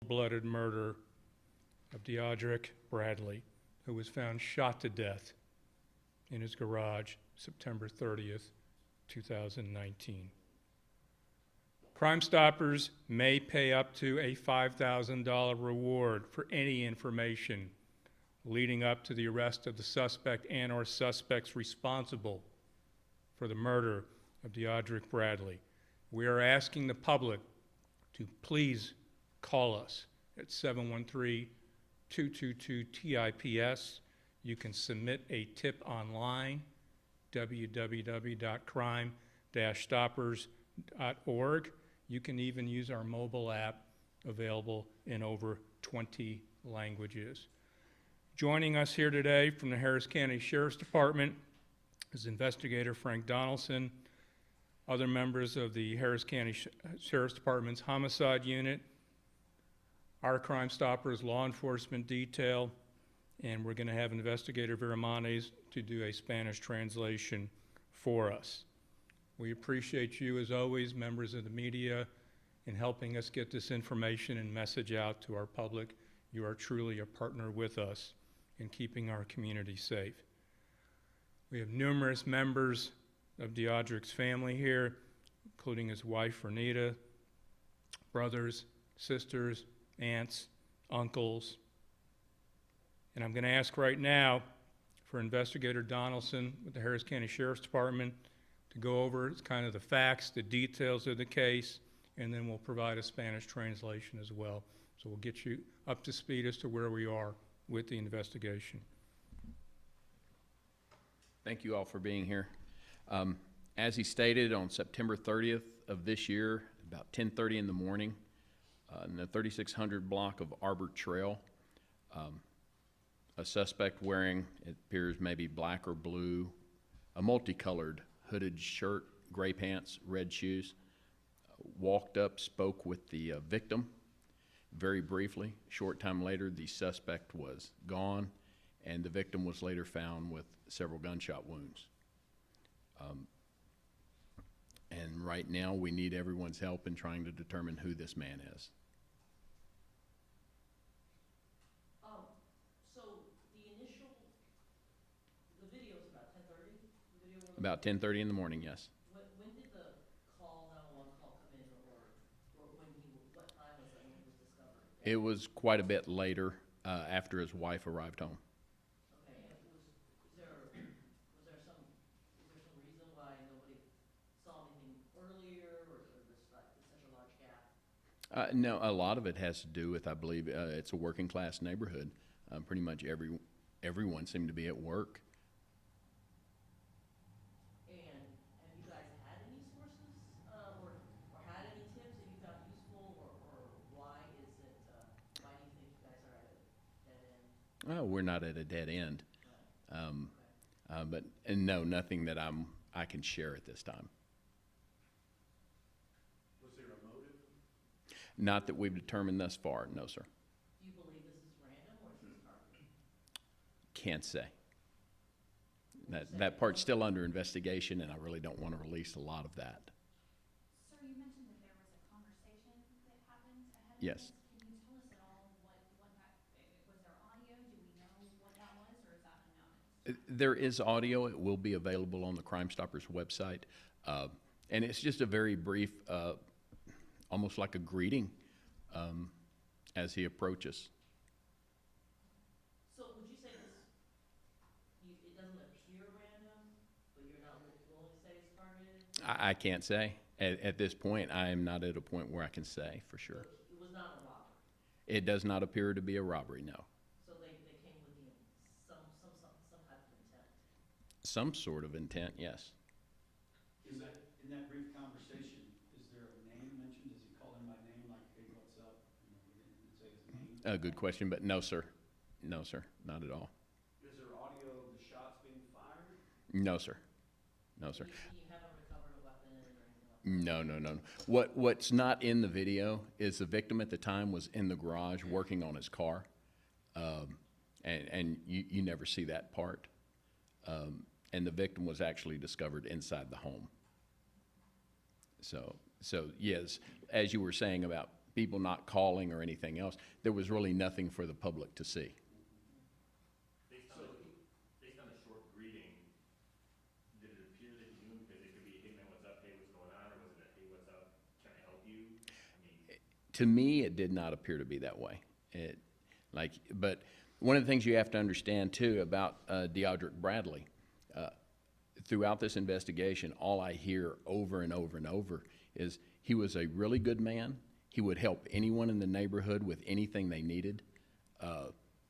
cold-blooded murder of Deodrick Bradley, who was found shot to death in his garage September 30th, 2019. Crime Stoppers may pay up to a $5,000 reward for any information leading up to the arrest of the suspect and/or suspects responsible for the murder of Deodrick Bradley. We are asking the public to please call us at 713-222-TIPS. You can submit a tip online, www.crime-stoppers.org. You can even use our mobile app, available in over 20 languages. Joining us here today from the Harris County Sheriff's Department is Investigator Frank Donaldson, other members of the Harris County Sheriff's Department's Homicide Unit, our Crime Stoppers Law Enforcement Detail, and we're going to have Investigator Viramontes to do a Spanish translation for us. We appreciate you, as always, members of the media, in helping us get this information and message out to our public. You are truly a partner with us in keeping our community safe. We have numerous members of Deodrick's family here, including his wife, Renita, brothers, sisters, aunts, uncles. And I'm going to ask right now for Investigator Donaldson with the Harris County Sheriff's Department to go over kind of the facts, the details of the case, and then we'll provide a Spanish translation as well. So we'll get you up to speed as to where we are with the investigation. Thank you all for being here. As he stated, on September 30th of this year, about 10:30 in the morning, in the 3600 block of Arbor Trail, a suspect wearing, it appears maybe black or blue, a multicolored hooded shirt, gray pants, red shoes, walked up, spoke with the victim very briefly. A short time later, the suspect was gone, and the victim was later found with several gunshot wounds. And right now, we need everyone's help in trying to determine who this man is. About 10:30 in the morning, yes. When did the 911 call come in, or what time was it when he was discovered? It was quite a bit later, after his wife arrived home. Okay, and was there some reason why nobody saw anything earlier, or there's such a large gap? No, a lot of it has to do with, I believe, it's a working class neighborhood. Pretty much everyone seemed to be at work. Well, we're not at a dead end, but no, nothing that I can share at this time. Was there a motive? Not that we've determined thus far, no, sir. Do you believe this is random, or is this targeted? Can't say. That part's still under investigation, and I really don't want to release a lot of that. Sir, you mentioned that there was a conversation that happened ahead of Yes. this. Can you tell us at all what that, was there audio? Do we know what that was, or is that unknown at this time? There is audio. It will be available on the Crime Stoppers website. And it's just a very brief, almost like a greeting as he approaches. So would you say it doesn't appear random, but you're not willing to say it's targeted? I can't say. At this point, I am not at a point where I can say for sure. So it was not a robbery? It does not appear to be a robbery, no. So they came with some type of intent? Some sort of intent, yes. Is that, in that brief conversation, is there a name mentioned? Does he call him by name, like, hey, what's up? You know, he didn't say his name? A good question, but no, sir. No, sir, not at all. Is there audio of the shots being fired? No, sir. No, sir. You haven't recovered a weapon or anything like that? No. What's not in the video is the victim at the time was in the garage working on his car, and you never see that part. And the victim was actually discovered inside the home. So yes, as you were saying about people not calling or anything else. There was really nothing for the public to see. Based on the short greeting, did it appear that you knew him? Because it could be, hey man, what's up, hey, what's going on? Or was it a, hey, what's up, can I help you? I mean, To me, it did not appear to be that way. But one of the things you have to understand too about Deodrick Bradley, throughout this investigation, all I hear over and over and over is he was a really good man. He would help anyone in the neighborhood with anything they needed.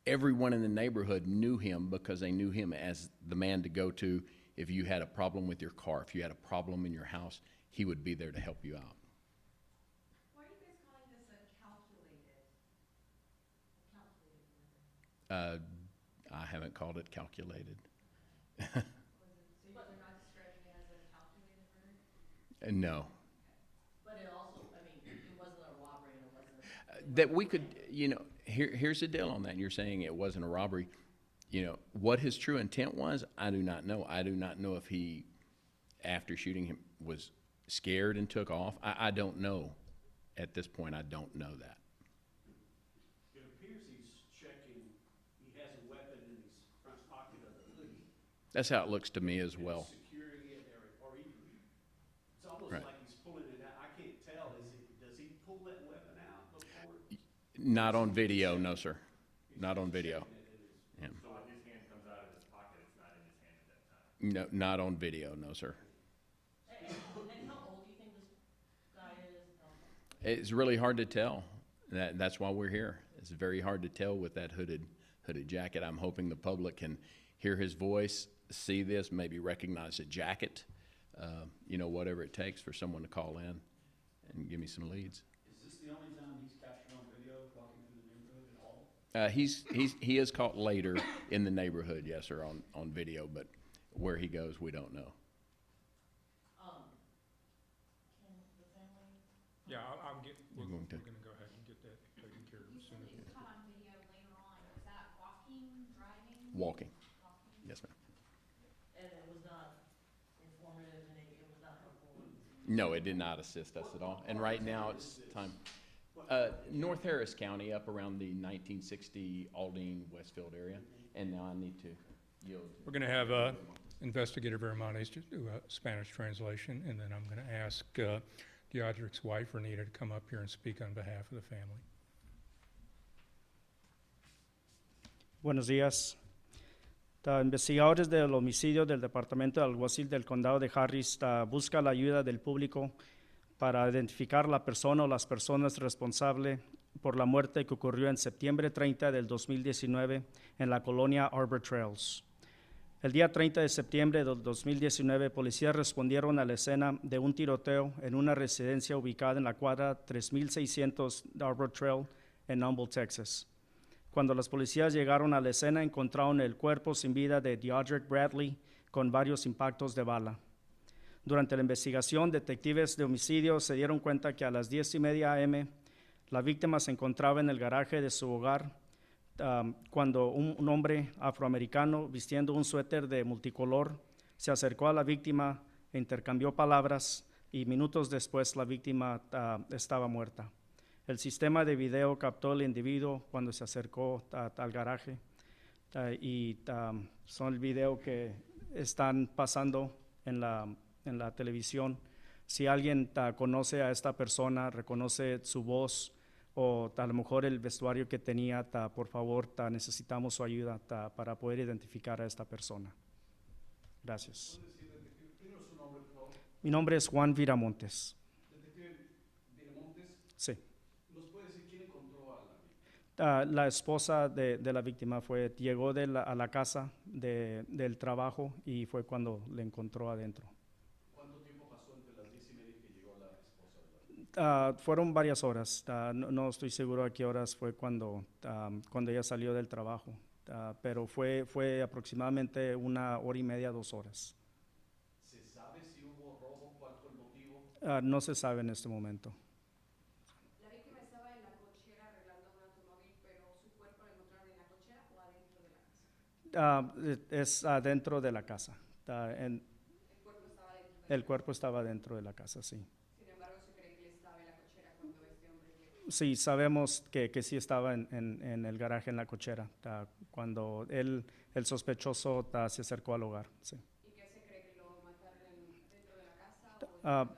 Everyone in the neighborhood knew him because they knew him as the man to go to if you had a problem with your car, if you had a problem in your house, he would be there to help you out. Why are you guys calling this a calculated murder? I haven't called it calculated. So they're not describing it as a calculated murder? No. But it also, I mean, it wasn't a robbery and it wasn't. That we could, here's the deal on that. You're saying it wasn't a robbery. What his true intent was, I do not know. I do not know if he, after shooting him, was scared and took off. I don't know. At this point, I don't know that. It appears he's checking, he has a weapon in his front pocket of the hoodie. That's how it looks to me as and well. Securing it, or even, it's almost Right. like he's pulling it out. I can't tell, does he pull that weapon out before? Not on video, no, sir. Not on video. Yeah. so when his hand comes out of his pocket, it's not in his hand at that time. No, not on video, no, sir. And how old do you think this guy is? It's really hard to tell. That's why we're here. It's very hard to tell with that hooded jacket. I'm hoping the public can hear his voice, see this, maybe recognize the jacket, whatever it takes for someone to call in and give me some leads. Is this the only time he's captured on video walking through the neighborhood at all? He is caught later in the neighborhood, yes, sir, on video, but where he goes, we don't know. Can the family? Yeah, we're You're going gonna to- go ahead and get that taken care of You as said soon as. it was caught on video later on. Was that walking, driving? Walking, Walking? yes, ma'am. And it was not informative and it was not helpful. No, it did not assist us at all. And right now, it's time. North Harris County, up around the 1960 Aldine, Westfield area. And now I need to yield. We're gonna have Investigative Hermanes to do a Spanish translation, and then I'm gonna ask Deodrick's wife, Renita, to come up here and speak on behalf of the family. Buenos días. Investigadores del homicidio del Departamento de Alguacil del Condado de Harris busca la ayuda del público para identificar la persona o las personas responsables por la muerte que ocurrió en septiembre 30 del 2019 en la colonia Arbor Trails. El día 30 de septiembre del 2019, policías respondieron a la escena de un tiroteo en una residencia ubicada en la cuadra 3600 de Arbor Trail en Humboldt, Texas. Cuando los policías llegaron a la escena, encontraron el cuerpo sin vida de Deodrick Bradley con varios impactos de bala. Durante la investigación, detectives de homicidio se dieron cuenta que a las 10:30 a.m. la víctima se encontraba en el garaje de su hogar cuando un hombre afroamericano vistiendo un suéter de multicolor se acercó a la víctima e intercambió palabras y minutos después la víctima estaba muerta. El sistema de video captó al individuo cuando se acercó al garaje son el video que están pasando en la televisión. Si alguien conoce a esta persona, reconoce su voz o a lo mejor el vestuario que tenía, por favor, necesitamos su ayuda para poder identificar a esta persona. Gracias. Primero su nombre, por favor. Mi nombre es Juan Viramontes. Detective Viramontes, Sí. ¿nos puede decir quién encontró a la víctima? La esposa de la víctima llegó a la casa del trabajo y fue cuando le encontró adentro. ¿Cuánto tiempo pasó entre las 10:30 que llegó la esposa de la víctima? Fueron varias horas. No estoy seguro a qué horas fue cuando ella salió del trabajo, pero fue aproximadamente 1 hora y media, 2 horas. ¿Se sabe si hubo robo? ¿Cuál fue el motivo? No se sabe en este momento. La víctima estaba en la cochera arreglando un automóvil, pero su cuerpo lo encontraron en la cochera o adentro de la casa. Es adentro de la casa. El cuerpo estaba dentro de la El cuerpo estaba dentro de la casa, sí. Sin embargo, se cree que él estaba en la cochera cuando este hombre llegó. Sí, sabemos que sí estaba en el garaje en la cochera cuando el sospechoso se acercó al hogar. Sí. ¿Y qué se cree que lo mataron dentro de la casa o Ah,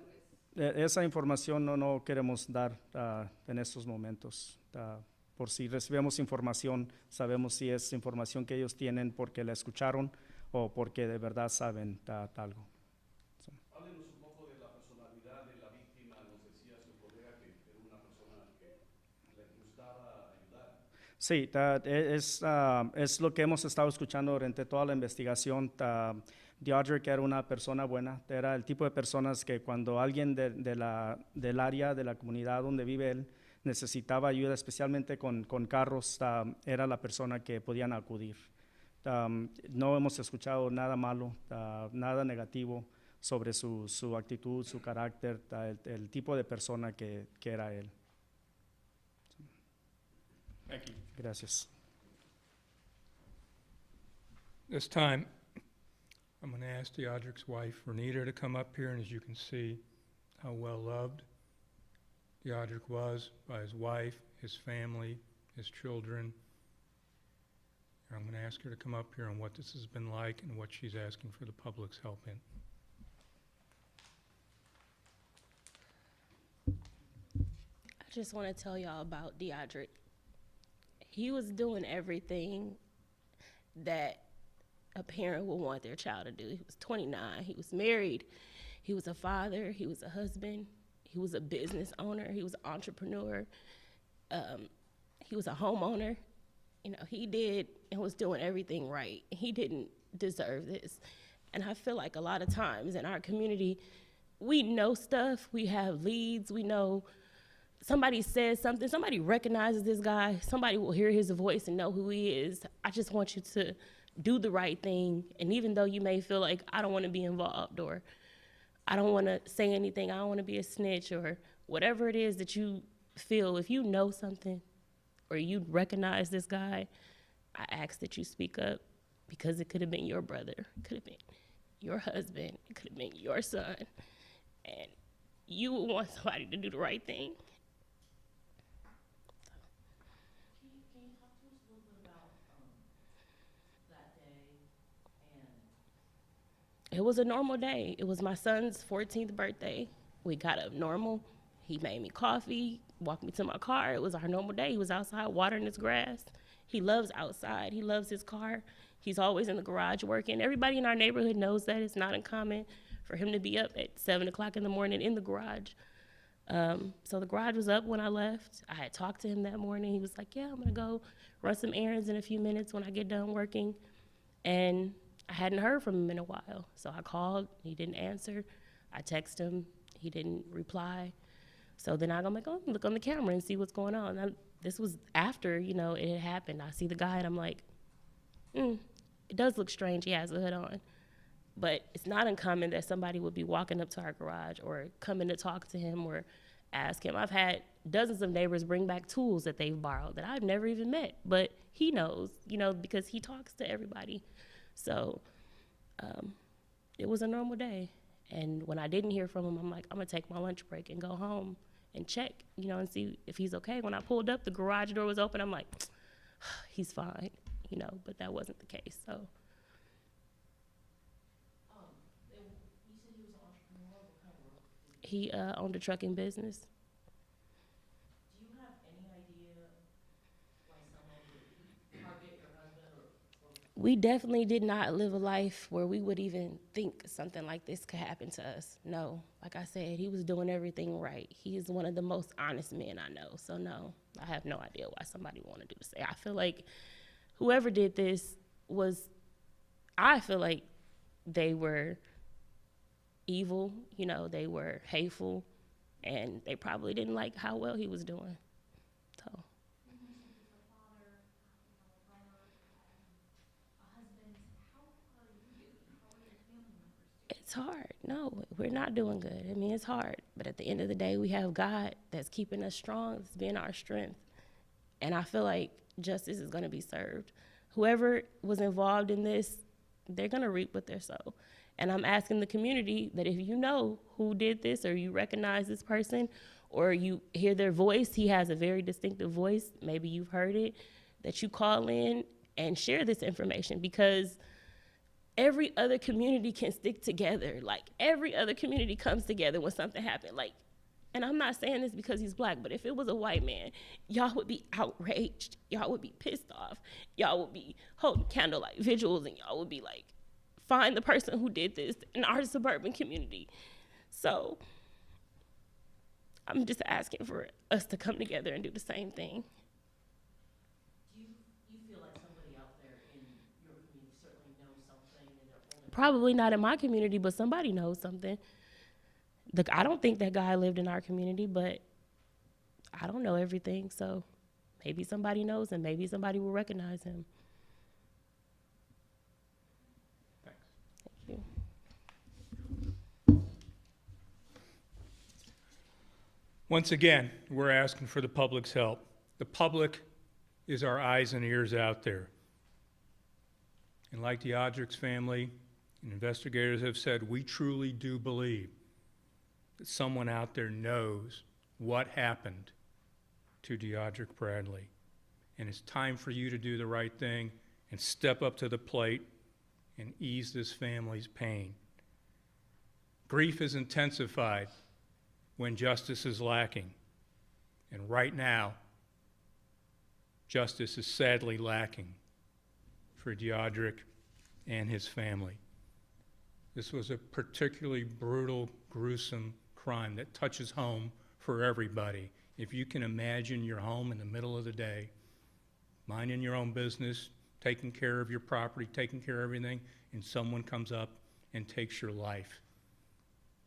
tal vez? Esa información no queremos dar en estos momentos. Por si recibimos información, sabemos si es información que ellos tienen porque la escucharon o porque de verdad saben algo. Háblenos un poco de la personalidad de la víctima. Nos decía su colega que era una persona que le gustaba ayudar. Sí, es lo que hemos estado escuchando durante toda la investigación. Deodrick era una persona buena, era el tipo de personas que cuando alguien del área, de la comunidad donde vive él, necesitaba ayuda, especialmente con carros, era la persona que podían acudir. No hemos escuchado nada malo, nada negativo sobre su actitud, su carácter, el tipo de persona que era él. Thank you. Gracias. This time, I'm going to ask Deodrick's wife, Renita, to come up here, and as you can see how well loved Deodrick was by his wife, his family, his children. And I'm going to ask her to come up here on what this has been like and what she's asking for the public's help in. I just want to tell y'all about Deodrick. He was doing everything that a parent would want their child to do. He was 29. He was married. He was a father. He was a husband. He was a business owner. He was an entrepreneur. He was a homeowner. You know, he did and was doing everything right. He didn't deserve this. And I feel like a lot of times in our community, we know stuff. We have leads. We know somebody says something. Somebody recognizes this guy. Somebody will hear his voice and know who he is. I just want you to do the right thing. And even though you may feel like, I don't want to be involved, or I don't want to say anything, I don't want to be a snitch, or whatever it is that you feel, if you know something or you recognize this guy, I ask that you speak up, because it could have been your brother, it could have been your husband, it could have been your son, and you would want somebody to do the right thing. Can you talk to us a little bit about, that day and It was a normal day. It was my son's 14th birthday. We got up normal. He made me coffee, walked me to my car. It was our normal day. He was outside watering his grass. He loves outside. He loves his car. He's always in the garage working. Everybody in our neighborhood knows that. It's not uncommon for him to be up at 7 o'clock in the morning in the garage. So the garage was up when I left. I had talked to him that morning. He was like, yeah, I'm gonna go run some errands in a few minutes when I get done working. And I hadn't heard from him in a while. So I called, he didn't answer. I texted him, he didn't reply. So then I'm like, oh, look on the camera and see what's going on. This was after, you know, it had happened. I see the guy and I'm like, it does look strange, he has a hood on. But it's not uncommon that somebody would be walking up to our garage or coming to talk to him or ask him. I've had dozens of neighbors bring back tools that they've borrowed that I've never even met, but he knows, you know, because he talks to everybody. So it was a normal day. And when I didn't hear from him, I'm like, I'm gonna take my lunch break and go home and check, you know, and see if he's okay. When I pulled up, the garage door was open. I'm like, he's fine, you know, but that wasn't the case, so. you said he was an entrepreneur. What kind of work did He owned a trucking business. do you have any idea why someone would target your husband or We definitely did not live a life where we would even think something like this could happen to us. No, like I said, he was doing everything right. He is one of the most honest men I know. So no, I have no idea why somebody wanted to do this. I feel like whoever did this I feel like they were evil, you know, they were hateful, and they probably didn't like how well he was doing. So. It's hard. No, we're not doing good. I mean, it's hard. But at the end of the day, we have God that's keeping us strong, that's being our strength. And I feel like justice is going to be served. Whoever was involved in this, they're going to reap what they sow. And I'm asking the community that if you know who did this or you recognize this person or you hear their voice, he has a very distinctive voice, maybe you've heard it, that you call in and share this information, because every other community can stick together. Like, every other community comes together when something happened. Like, and I'm not saying this because he's black, but if it was a white man, y'all would be outraged. Y'all would be pissed off. Y'all would be holding candlelight vigils, and y'all would be like, find the person who did this in our suburban community. So I'm just asking for us to come together and do the same thing. Do you feel like somebody out there in your community certainly knows something and they're holding? Probably not in my community, but somebody knows something. I don't think that guy lived in our community, but I don't know everything, so maybe somebody knows him. Maybe somebody will recognize him. Thanks. Thank you. Once again, we're asking for the public's help. The public is our eyes and ears out there. And like Deodrick's family and investigators have said, we truly do believe that someone out there knows what happened to Deodrick Bradley. And it's time for you to do the right thing and step up to the plate and ease this family's pain. Grief is intensified when justice is lacking. And right now, justice is sadly lacking for Deodrick and his family. This was a particularly brutal, gruesome crime that touches home for everybody. If you can imagine your home in the middle of the day, minding your own business, taking care of your property, taking care of everything, and someone comes up and takes your life.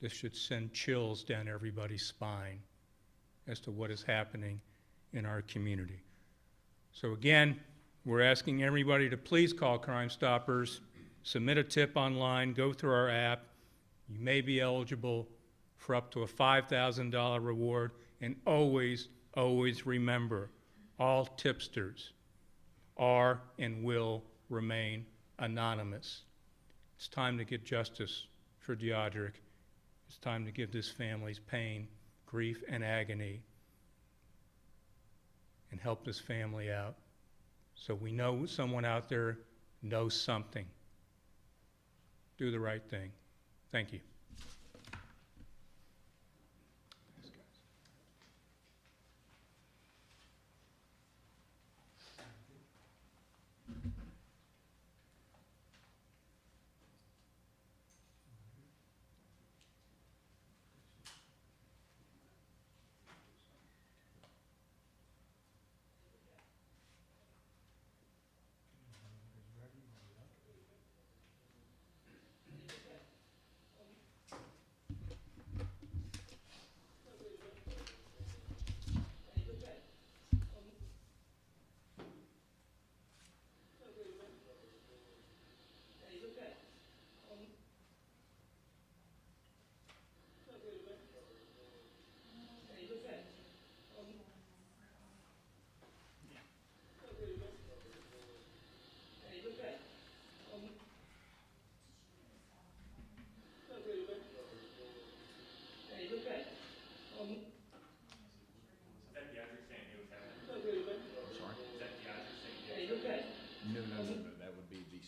This should send chills down everybody's spine as to what is happening in our community. So again, we're asking everybody to please call Crime Stoppers, submit a tip online, go through our app. You may be eligible for up to a $5,000 reward, and always, always remember, all tipsters are and will remain anonymous. It's time to get justice for Deodrick. It's time to give this family's pain, grief, and agony, and help this family out. So we know someone out there knows something. Do the right thing. Thank you.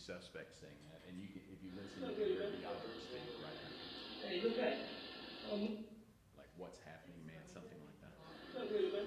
Suspect saying that, and you can, if you listen, you can hear Deodrick speak right after. Like, what's happening, man? Something like that. Something's going